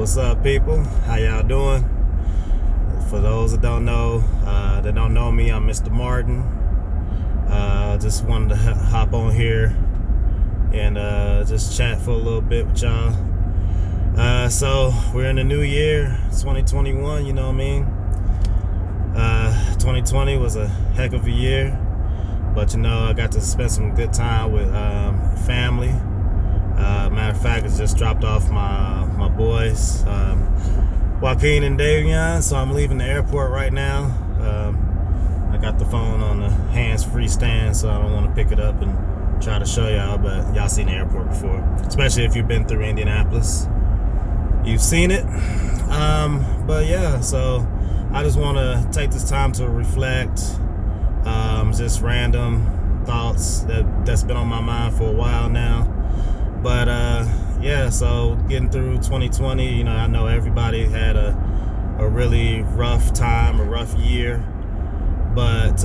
What's up, people? How y'all doing? For those that don't know me, I'm Mr. Martin. Just wanted to hop on here and just chat for a little bit with y'all. So we're in the new year, 2021. You know what I mean? 2020 was a heck of a year, but I got to spend some good time with family. Matter of fact, I just dropped off my boys, Joaquin and Davion, so I'm leaving the airport right now. I got the phone on the hands-free stand, so I don't want to pick it up and try to show y'all, but y'all seen the airport before, especially if you've been through Indianapolis. You've seen it. But yeah, so I just want to take this time to reflect, just random thoughts that's been on my mind for a while now. But yeah, so getting through 2020, I know everybody had a really rough time, a rough year, but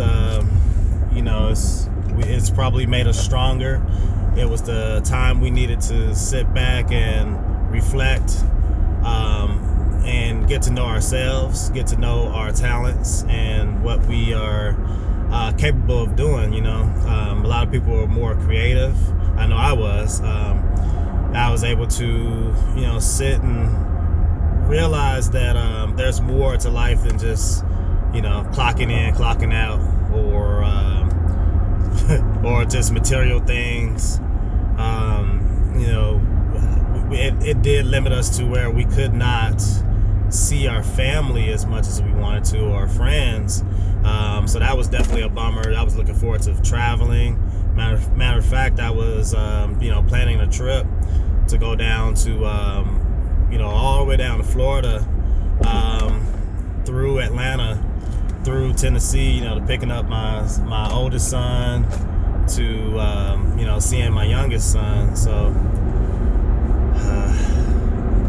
it's probably made us stronger. It was the time we needed to sit back and reflect, and get to know ourselves, get to know our talents and what we are capable of doing. A lot of people are more creative. I know I was. I was able to, sit and realize that there's more to life than just, clocking in, clocking out, or or just material things. It did limit us to where we could not see our family as much as we wanted to, or friends. So that was definitely a bummer. I was looking forward to traveling. Matter of fact, I was, planning a trip to go down to, all the way down to Florida, through Atlanta, through Tennessee, to picking up my oldest son, to, seeing my youngest son. So,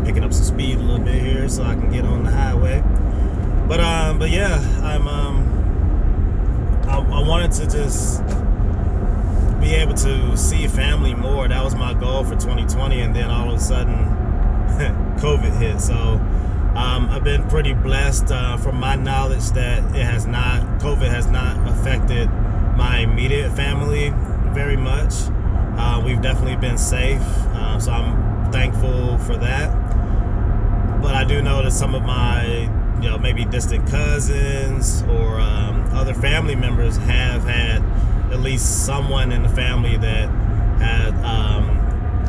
picking up some speed a little bit here so I can get on the highway. But yeah, I wanted to just be able to see family more. That was my goal for 2020, and then all of a sudden COVID hit. So I've been pretty blessed, from my knowledge, that COVID has not affected my immediate family very much. We've definitely been safe, so I'm thankful for that. But I do know that some of my maybe distant cousins or other family members have had at least someone in the family that had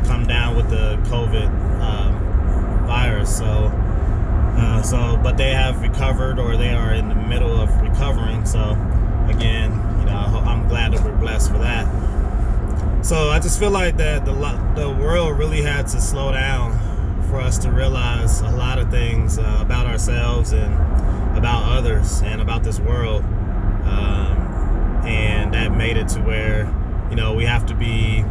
come down with the COVID virus. But they have recovered, or they are in the middle of recovering. So again, I'm glad that we're blessed for that. So I just feel like that the world really had to slow down for us to realize a lot of things about ourselves and about others and about this world. And that made it to where, we have to be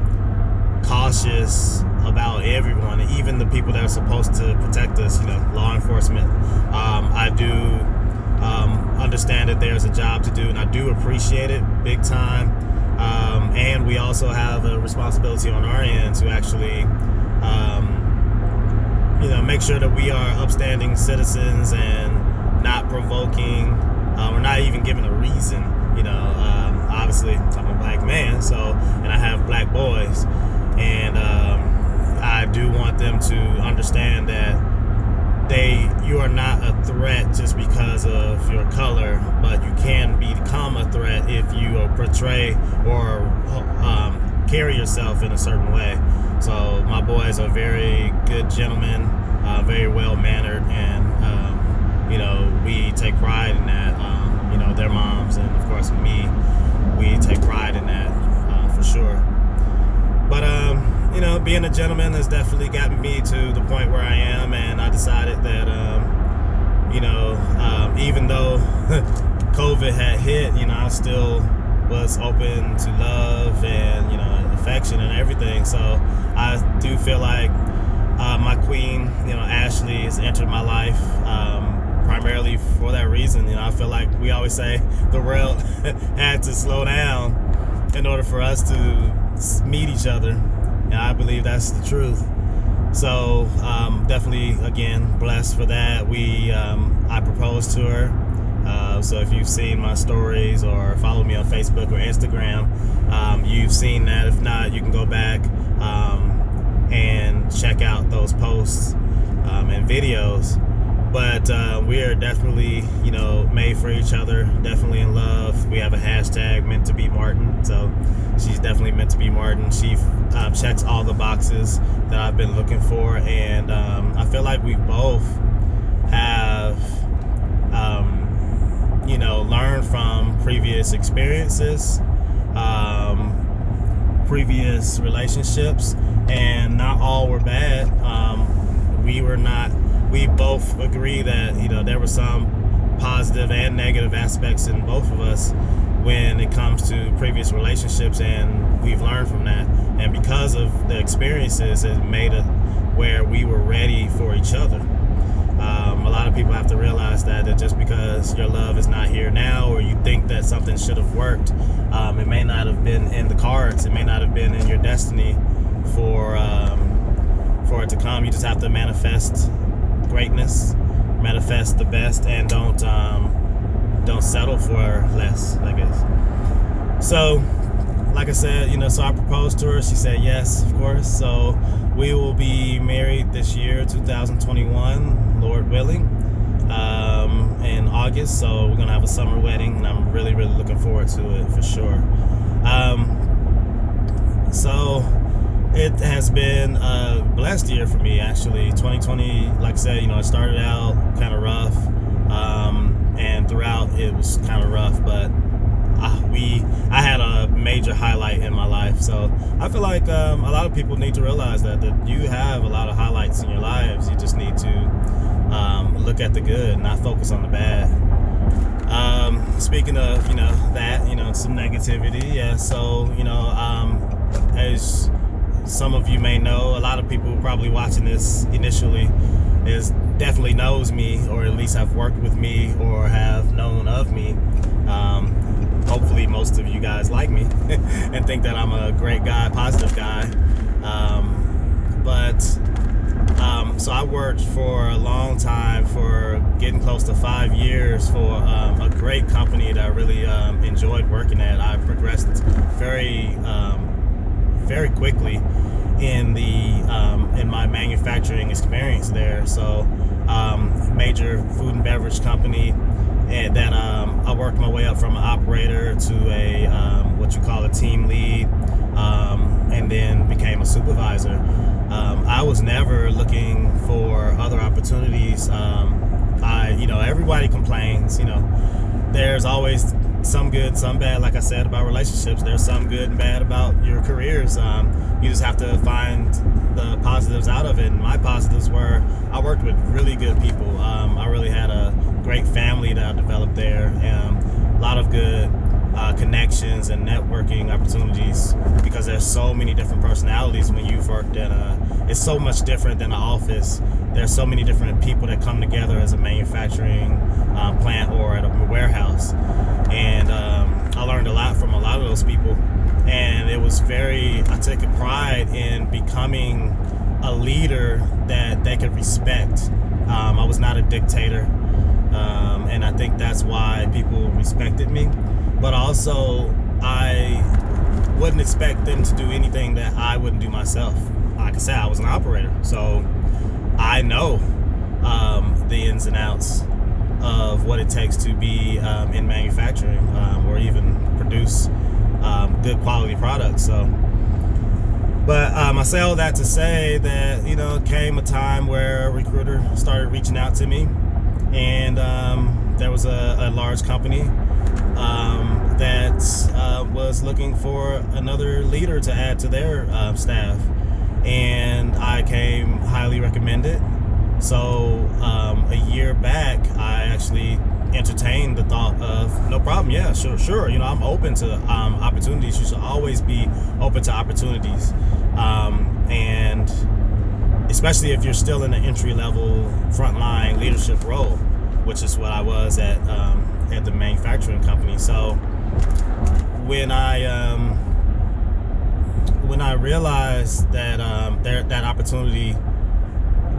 cautious about everyone, even the people that are supposed to protect us, law enforcement. I do understand that there's a job to do, and I do appreciate it big time. And we also have a responsibility on our end to actually, make sure that we are upstanding citizens and not provoking, or not even giving a reason. Obviously I'm a black man, and I have black boys, and I do want them to understand that you are not a threat just because of your color, but you can become a threat if you portray or carry yourself in a certain way. So my boys are very good gentlemen, very well mannered, and we take pride in that. Their moms, and of course me, we take pride in that, for sure. But being a gentleman has definitely gotten me to the point where I am, and I decided that even though COVID had hit, I still was open to love and affection and everything. So I do feel like my queen, Ashley, has entered my life, primarily for that reason. I feel like we always say the world had to slow down in order for us to meet each other, and I believe that's the truth. So definitely definitely, again, blessed for that. I proposed to her. So if you've seen my stories or follow me on Facebook or Instagram, you've seen that. If not, you can go back and check out those posts and videos. But we are definitely, made for each other, definitely in love. We have a hashtag, meant to be Martin. So she's definitely meant to be Martin. She checks all the boxes that I've been looking for. And I feel like we both have, learned from previous experiences, previous relationships, and not all were bad. We both agree that, there were some positive and negative aspects in both of us when it comes to previous relationships, and we've learned from that. And because of the experiences, it made it where we were ready for each other. A lot of people have to realize that just because your love is not here now, or you think that something should have worked, it may not have been in the cards. It may not have been in your destiny for it to come. You just have to manifest greatness, manifest the best, and don't settle for less, I guess. So, like I said, so I proposed to her. She said yes, of course. So we will be married this year, 2021, Lord willing, in August. So we're gonna have a summer wedding, and I'm really, really looking forward to it for sure. So it has been a blessed year for me, actually. 2020, like I said, it started out kind of rough, and throughout it was kind of rough, but I had a major highlight in my life. So I feel like a lot of people need to realize that you have a lot of highlights in your lives. You just need to look at the good, not focus on the bad. Speaking of that, some negativity, yeah. So as some of you may know, a lot of people probably watching this initially definitely knows me, or at least have worked with me or have known of me. Hopefully most of you guys like me and think that I'm a great guy, positive guy. So I worked for a long time, for getting close to 5 years, for a great company that I really enjoyed working at. I progressed very quickly in my manufacturing experience there. So major food and beverage company, and that I worked my way up from an operator to a what you call a team lead, and then became a supervisor. I was never looking for other opportunities. Everybody complains. There's always some good, some bad. Like I said about relationships, there's some good and bad about your careers. You just have to find the positives out of it. And my positives were I worked with really good people. I really had a great family that I developed there, and a lot of good connections and networking opportunities, because there's so many different personalities when you've worked at it's so much different than an office. There's so many different people that come together as a manufacturing plant or at a warehouse, and I learned a lot from a lot of those people, and it was I took a pride in becoming a leader that they could respect. I was not a dictator, and I think that's why people respected me. But also, I wouldn't expect them to do anything that I wouldn't do myself. Like I said, I was an operator, so I know the ins and outs of what it takes to be in manufacturing, or even produce good quality products. So, but I say all that to say that came a time where a recruiter started reaching out to me, and there was a large company that was looking for another leader to add to their staff, and I came highly recommended. So a year back, I actually entertained the thought of, no problem, yeah, sure. I'm open to opportunities. You should always be open to opportunities, and especially if you're still in an entry-level frontline leadership role, which is what I was at the manufacturing company. So when I realized that that opportunity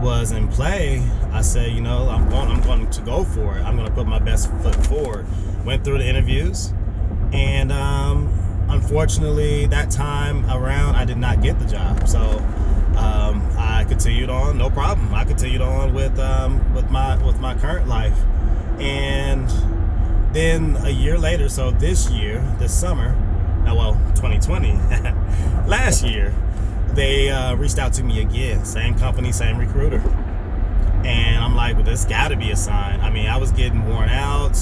was in play, I said, I'm going to go for it. I'm going to put my best foot forward. Went through the interviews, and unfortunately, that time around, I did not get the job. So I continued on, no problem. I continued on with my current life, and then a year later, so this summer, 2020, last year, they reached out to me again. Same company, same recruiter. And I'm like, well, this got to be a sign. I mean, I was getting worn out.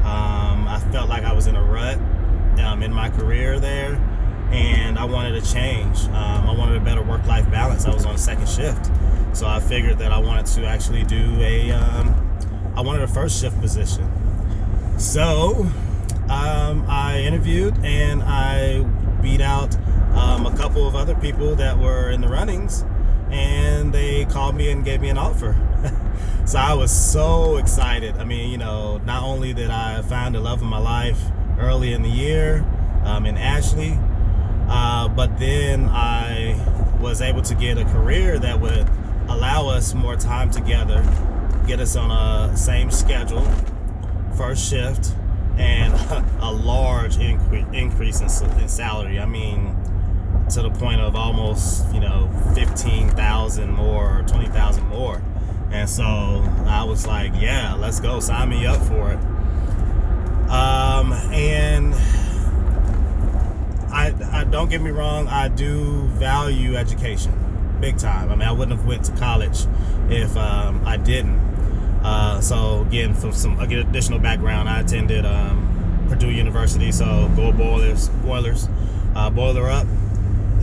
I felt like I was in a rut in my career there. And I wanted a change. I wanted a better work-life balance. I was on second shift. So I figured that I wanted to actually do I wanted a first shift position. So I interviewed, and I beat out a couple of other people that were in the runnings, and they called me and gave me an offer. So I was so excited. I mean, not only did I find the love of my life early in the year in Ashley, but then I was able to get a career that would allow us more time together, get us on a same schedule, first shift, and a large increase in salary. I mean, to the point of almost 15,000 more or 20,000 more. And so I was like, yeah, let's go, sign me up for it. And I don't get me wrong, I do value education big time. I mean, I wouldn't have went to college if I didn't. So again, for some additional background, I attended Purdue University, so go Boilers, boiler up.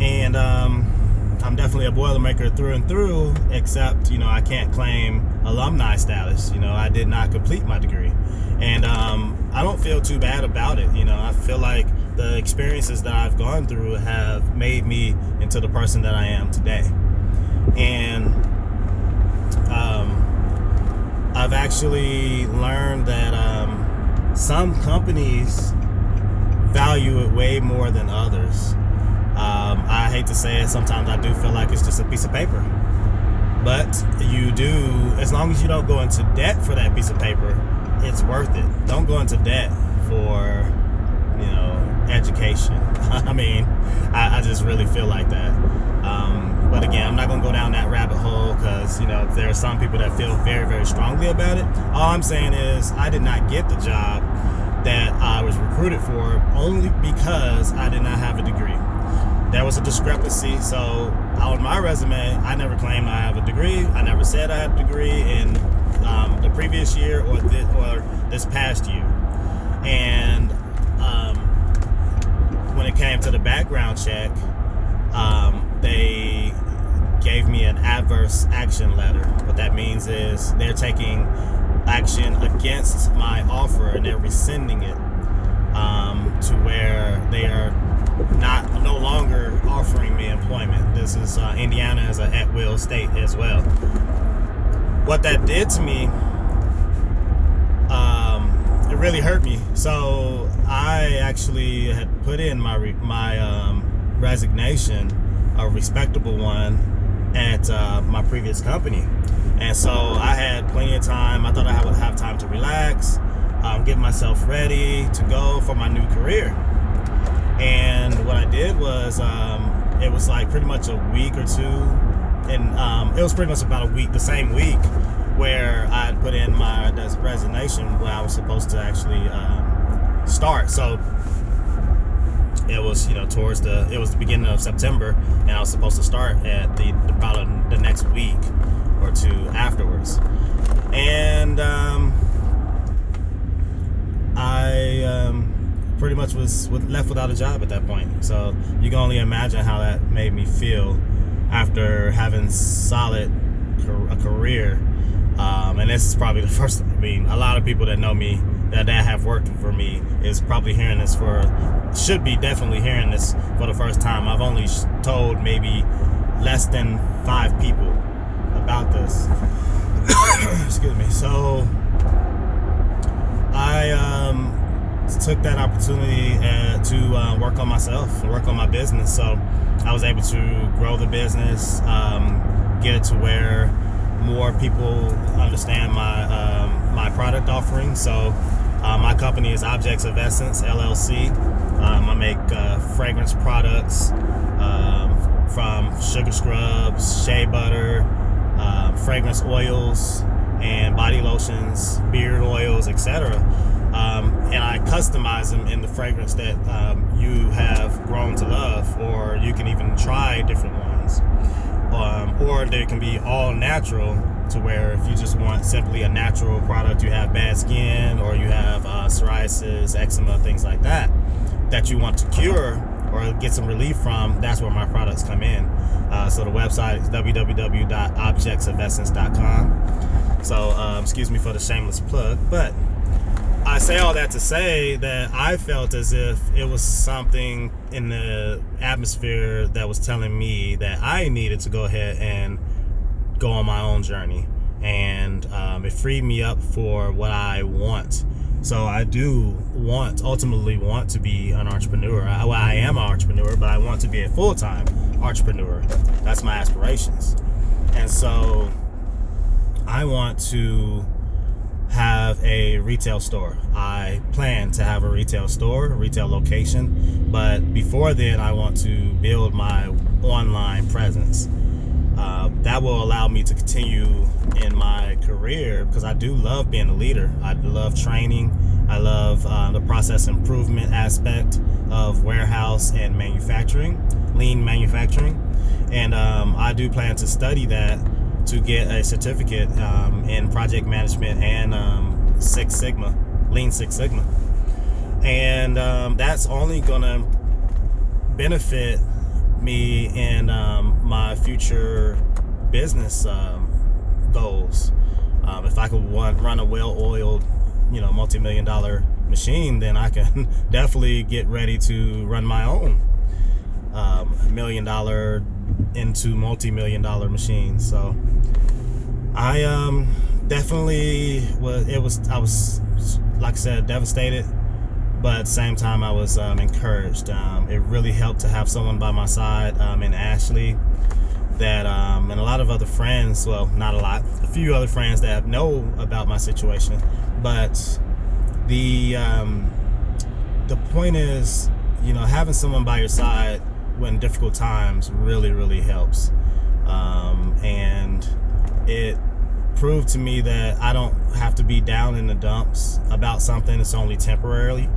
And I'm definitely a Boilermaker through and through, except, I can't claim alumni status. I did not complete my degree. And I don't feel too bad about it. I feel like the experiences that I've gone through have made me into the person that I am today. And I've actually learned that some companies value it way more than others. I hate to say it, sometimes I do feel like it's just a piece of paper. But you do, as long as you don't go into debt for that piece of paper, it's worth it. Don't go into debt for, education. I mean, I just really feel like that. But again, I'm not going to go down that rabbit hole because, there are some people that feel very, very strongly about it. All I'm saying is I did not get the job that I was recruited for only because I did not have a degree. There was a discrepancy. So on my resume, I never claimed I have a degree. I never said I had a degree in the previous year or this past year. And when it came to the background check, they gave me an adverse action letter. What that means is they're taking action against my offer and they're rescinding it to where they are no longer offering me employment. This is Indiana is an at-will state as well. What that did to me, it really hurt me. So I actually had put in my resignation, a respectable one, at my previous company. And so I had plenty of time. I thought I would have time to relax, get myself ready to go for my new career. And what I did was, it was like pretty much a week or two, and it was pretty much about a week, the same week, where I had put in my resignation when I was supposed to actually start. So it was, it was the beginning of September, and I was supposed to start at about the next week or two afterwards. And I pretty much was left without a job at that point. So you can only imagine how that made me feel after having a career. And this is probably the first, a lot of people that know me, that have worked for me, is probably hearing this should be definitely hearing this for the first time. I've only told maybe less than 5 people about this. Excuse me. So I took that opportunity to work on myself, work on my business. So I was able to grow the business, get it to where more people understand my product offering. So my company is Objects of Essence LLC. I make fragrance products from sugar scrubs, shea butter, fragrance oils, and body lotions, beard oils, etc. And I customize them in the fragrance that you have grown to love, or you can even try different ones. Or they can be all natural, to where if you just want simply a natural product, you have bad skin, or you have psoriasis, eczema, things like that, that you want to cure or get some relief from, that's where my products come in. So the website is www.objectsofessence.com. So excuse me for the shameless plug, but I say all that to say that I felt as if it was something in the atmosphere that was telling me that I needed to go ahead and go on my own journey, and it freed me up for what I want. So I do ultimately want to be an entrepreneur. I am an entrepreneur, but I want to be a full-time entrepreneur. That's my aspirations. And so I want to have a retail store. I plan to have a retail store, a retail location, but before then I want to build my online presence. That will allow me to continue in my career, because I do love being a leader. I love training. I love the process improvement aspect of warehouse and manufacturing, lean manufacturing. And I do plan to study that to get a certificate in project management and Lean Six Sigma. And that's only gonna benefit me in my future business goals. If I could run a well-oiled, multi-million-dollar machine, then I can definitely get ready to run my own $1 million into multi-million-dollar machine. So I definitely I was, like I said, devastated, but at the same time I was encouraged. It really helped to have someone by my side in Ashley, that and a lot of other friends, well, not a lot, a few other friends that know about my situation. But the point is, having someone by your side when difficult times really, really helps. And it proved to me that I don't have to be down in the dumps about something that's only temporary.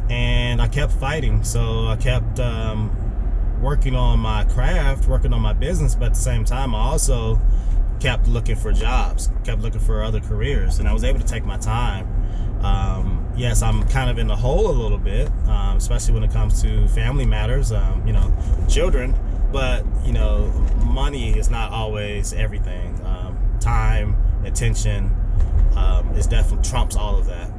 And I kept fighting. So I kept working on my craft, working on my business, but at the same time I also kept looking for jobs, kept looking for other careers, and I was able to take my time. Yes, I'm kind of in the hole a little bit, especially when it comes to family matters, children, but money is not always everything. Time, attention is definitely trumps all of that,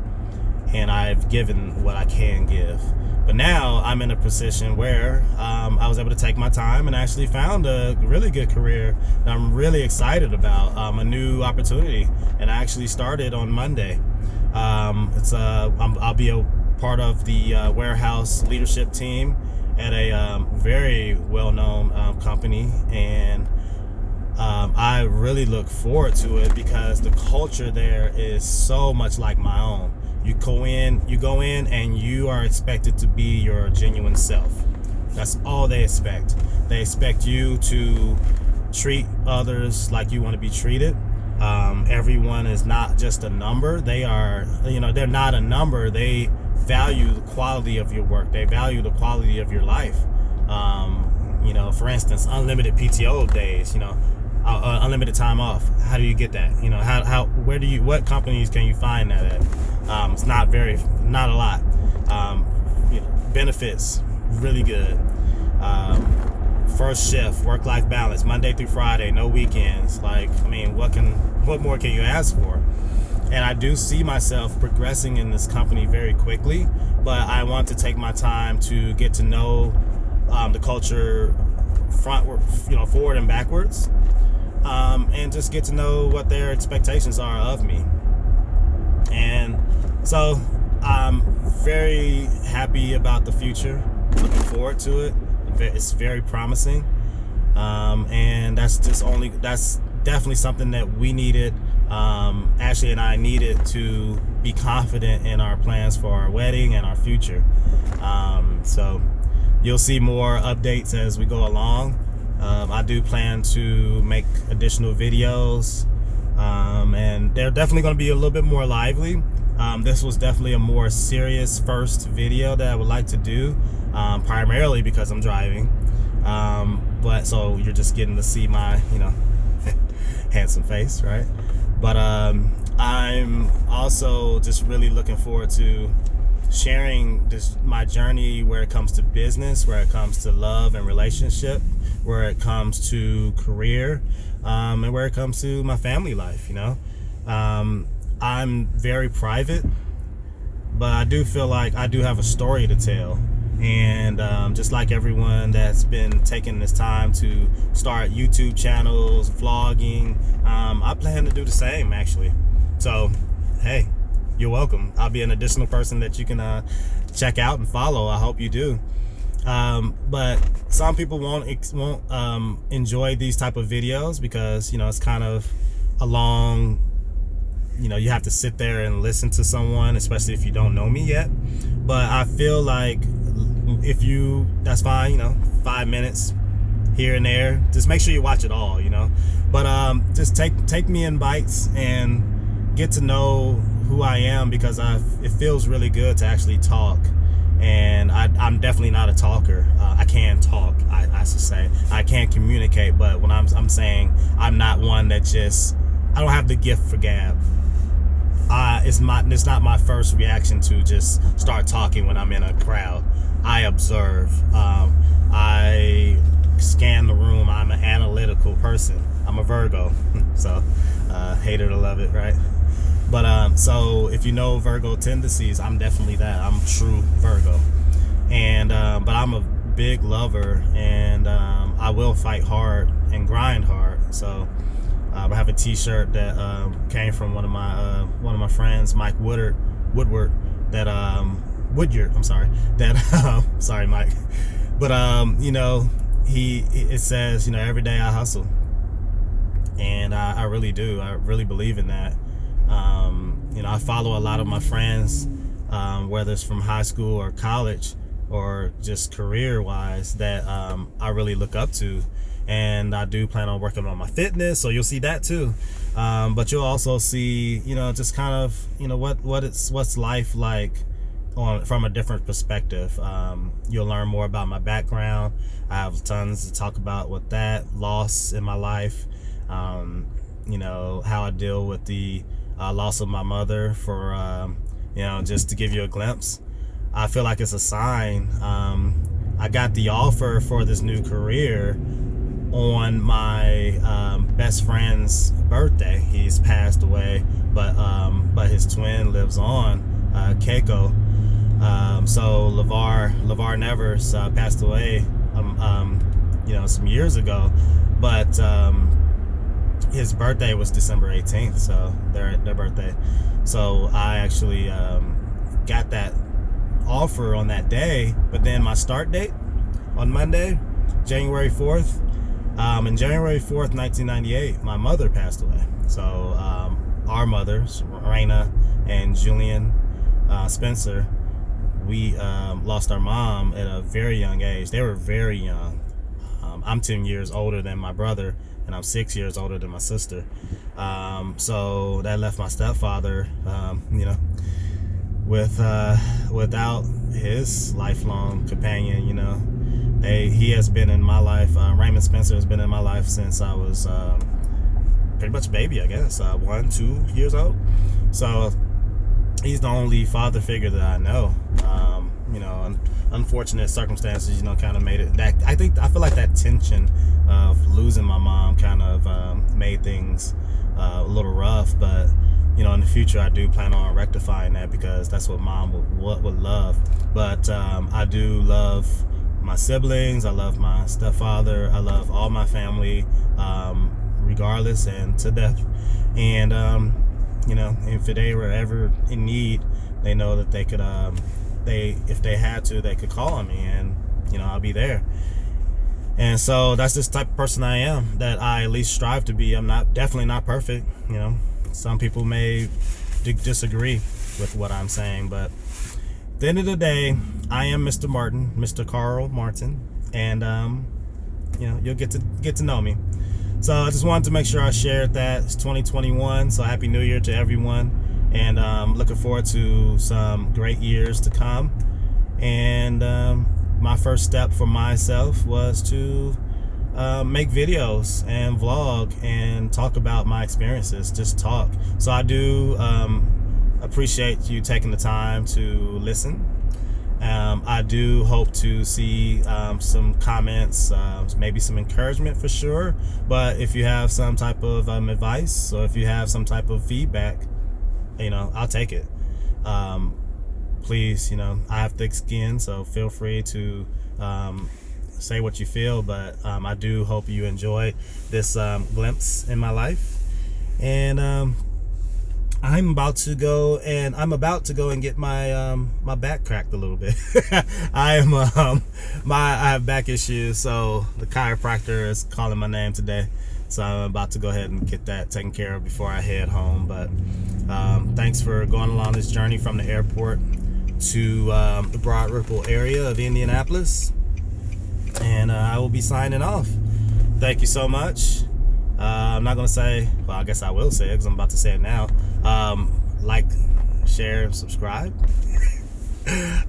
and I've given what I can give. But now I'm in a position where I was able to take my time and actually found a really good career that I'm really excited about, a new opportunity, and I actually started on Monday. I'll be a part of the warehouse leadership team at a very well-known company, and I really look forward to it because the culture there is so much like my own. You go in and you are expected to be your genuine self. That's all they expect. They expect you to treat others like you want to be treated. Everyone is not just a number. They're not a number. They value the quality of your work. They value the quality of your life. For instance, unlimited PTO days, unlimited time off. How do you get that? What companies can you find that at? It's not a lot. Benefits, really good. First shift, work-life balance, Monday through Friday, no weekends. What more can you ask for? And I do see myself progressing in this company very quickly, but I want to take my time to get to know the culture forward and backwards, and just get to know what their expectations are of me. And so I'm very happy about the future, looking forward to it. It's very promising, and that's definitely something that we needed. Ashley and I needed to be confident in our plans for our wedding and our future. So you'll see more updates as we go along. I do plan to make additional videos, and they're definitely going to be a little bit more lively. This was definitely a more serious first video that I would like to do, primarily because I'm driving. But so you're just getting to see my, handsome face, right? But I'm also just really looking forward to sharing my journey where it comes to business, where it comes to love and relationship, where it comes to career, and where it comes to my family life. I'm very private, but I do feel like I do have a story to tell. And just like everyone that's been taking this time to start YouTube channels, vlogging, I plan to do the same, actually. So, hey, you're welcome. I'll be an additional person that you can check out and follow. I hope you do. But some people won't enjoy these type of videos because, it's kind of a long, you have to sit there and listen to someone, especially if you don't know me yet. But I feel like that's fine, 5 minutes here and there. Just make sure you watch it all, But just take me in bites and get to know who I am, because it feels really good to actually talk. And I'm definitely not a talker. I can talk, I should say. I can communicate, but when I'm saying I'm not one that I don't have the gift for gab. It's not my first reaction to just start talking when I'm in a crowd. I observe. I scan the room. I'm an analytical person. I'm a Virgo, so hate it or love it, right? But so if you know Virgo tendencies, I'm definitely that. I'm true Virgo, and but I'm a big lover, and I will fight hard and grind hard. So I have a T-shirt that came from one of my friends, Mike Woodward. Sorry, Mike. But it says, every day I hustle, and I really do. I really believe in that. I follow a lot of my friends, whether it's from high school or college or just career-wise, that I really look up to. And I do plan on working on my fitness, so you'll see that too. But you'll also see, just kind of, what's life like from a different perspective. You'll learn more about my background. I have tons to talk about with that, loss in my life, how I deal with the loss of my mother, for just to give you a glimpse. I feel like it's a sign. I got the offer for this new career on my best friend's birthday. He's passed away, but his twin lives on, Keiko. So LeVar Nevers passed away some years ago, but his birthday was December 18th, so their birthday. So I actually got that offer on that day, but then my start date on Monday, January 4th, in January 4th, 1998, my mother passed away. So our mothers, Raina and Julian Spencer, we lost our mom at a very young age. They were very young. I'm 10 years older than my brother, and I'm 6 years older than my sister. So that left my stepfather, without his lifelong companion. He has been in my life. Raymond Spencer has been in my life since I was pretty much a baby, I guess, 1-2 years old. So he's the only father figure that I know. Unfortunate circumstances, kind of made it. I feel like that tension of losing my mom kind of made things a little rough. But in the future, I do plan on rectifying that, because that's what mom would love. But I do love my siblings. I love my stepfather. I love all my family, regardless and to death. And if they were ever in need, they know that they could, if they had to, they could call on me, and I'll be there. And so that's this type of person I am, that I at least strive to be. I'm definitely not perfect. You know, some people may disagree with what I'm saying, but at the end of the day, I am Mr. Martin, Mr. Carl Martin, and you know, you'll get to know me. So I just wanted to make sure I shared that. It's 2021, so Happy New Year to everyone, and looking forward to some great years to come. And my first step for myself was to make videos and vlog and talk about my experiences, just talk. So I do appreciate you taking the time to listen. I do hope to see some comments, maybe some encouragement for sure. But if you have some type of advice, or if you have some type of feedback, you know, I'll take it. Please, you know, I have thick skin, so feel free to say what you feel. But I do hope you enjoy this glimpse in my life. And I'm about to go and get my my back cracked a little bit. I have back issues, so the chiropractor is calling my name today. So I'm about to go ahead and get that taken care of before I head home. But thanks for going along this journey from the airport to the Broad Ripple area of Indianapolis. And I will be signing off. Thank you so much. I'm not going to say, well, I guess I will say it because I'm about to say it now. Like, share, subscribe.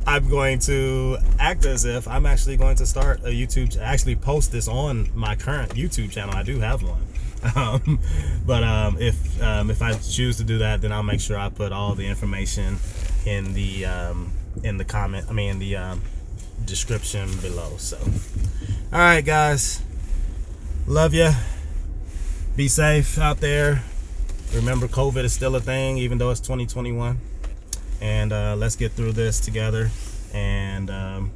I'm going to act as if I'm actually going to start a YouTube, actually post this on my current YouTube channel. I do have one. But if I choose to do that, then I'll make sure I put all the information in the comment, in the description below. So, all right, guys, love you. Be safe out there. Remember, COVID is still a thing, even though it's 2021. And let's get through this together and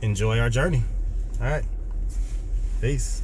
enjoy our journey. All right. Peace.